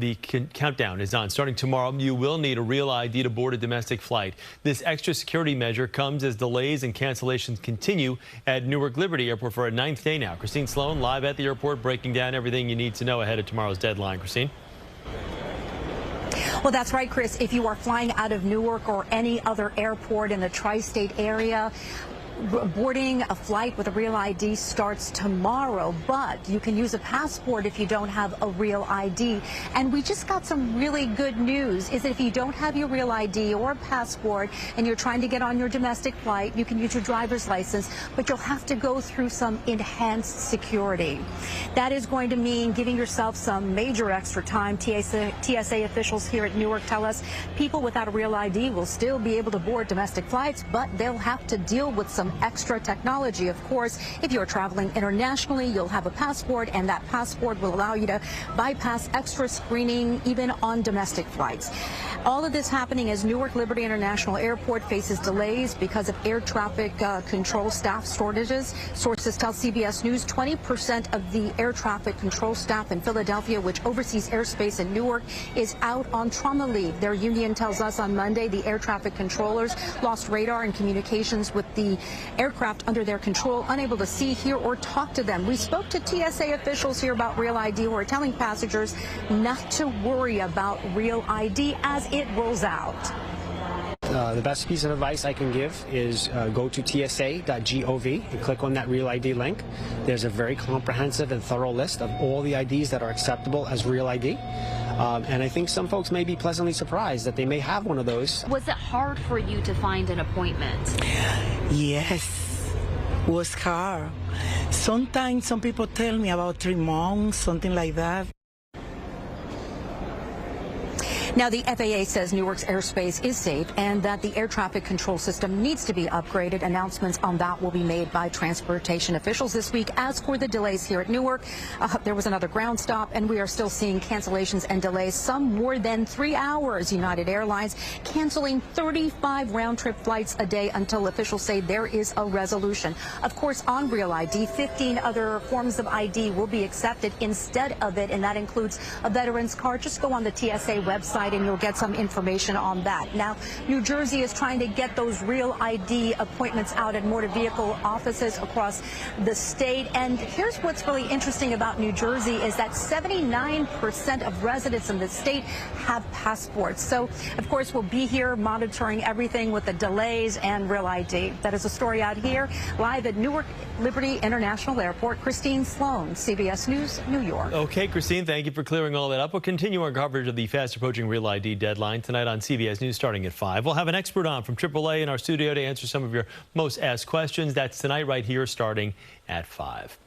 the countdown is on. Starting tomorrow, you will need a real ID to board a domestic flight. This extra security measure comes as delays and cancellations continue at Newark Liberty Airport for a 9th day now. Christine Sloan live at the airport breaking down everything you need to know ahead of tomorrow's deadline. Christine? Well, that's right, Chris. If you are flying out of Newark or any other airport in the tri-state area, boarding a flight with a real ID starts tomorrow, but you can use a passport if you don't have a real ID. And we just got some really good news, is that if you don't have your real ID or a passport and you're trying to get on your domestic flight, you can use your driver's license, but you'll have to go through some enhanced security. That is going to mean giving yourself some major extra time. TSA officials here at Newark tell us people without a real ID will still be able to board domestic flights, but they'll have to deal with some extra technology. Of course, if you're traveling internationally, you'll have a passport, and that passport will allow you to bypass extra screening even on domestic flights. All of this happening as Newark Liberty International Airport faces delays because of air traffic control staff shortages. Sources tell CBS News 20% of the air traffic control staff in Philadelphia, which oversees airspace in Newark, is out on trauma leave. Their union tells us on Monday the air traffic controllers lost radar and communications with the aircraft under their control, unable to see, hear, or talk to them. We spoke to TSA officials here about Real ID, who are telling passengers not to worry about Real ID as it rolls out. The best piece of advice I can give is go to tsa.gov and click on that Real ID link. There's a very comprehensive and thorough list of all the IDs that are acceptable as Real ID. And I think some folks may be pleasantly surprised that they may have one of those. Was it hard for you to find an appointment? Yes, was hard. Sometimes some people tell me about 3 months, something like that. Now, the FAA says Newark's airspace is safe and that the air traffic control system needs to be upgraded. Announcements on that will be made by transportation officials this week. As for the delays here at Newark, there was another ground stop, and we are still seeing cancellations and delays, some more than 3 hours. United Airlines canceling 35 round-trip flights a day until officials say there is a resolution. Of course, on Real ID, 15 other forms of ID will be accepted instead of it, and that includes a veteran's card. Just go on the TSA website and you'll get some information on that. Now, New Jersey is trying to get those Real ID appointments out at motor vehicle offices across the state. And here's what's really interesting about New Jersey is that 79% of residents in the state have passports. So, of course, we'll be here monitoring everything with the delays and Real ID. That is a story out here live at Newark Liberty International Airport. Christine Sloan, CBS News, New York. Okay, Christine, thank you for clearing all that up. We'll continue our coverage of the fast approaching Real ID deadline tonight on CBS News starting at 5. We'll have an expert on from AAA in our studio to answer some of your most asked questions. That's tonight right here starting at 5.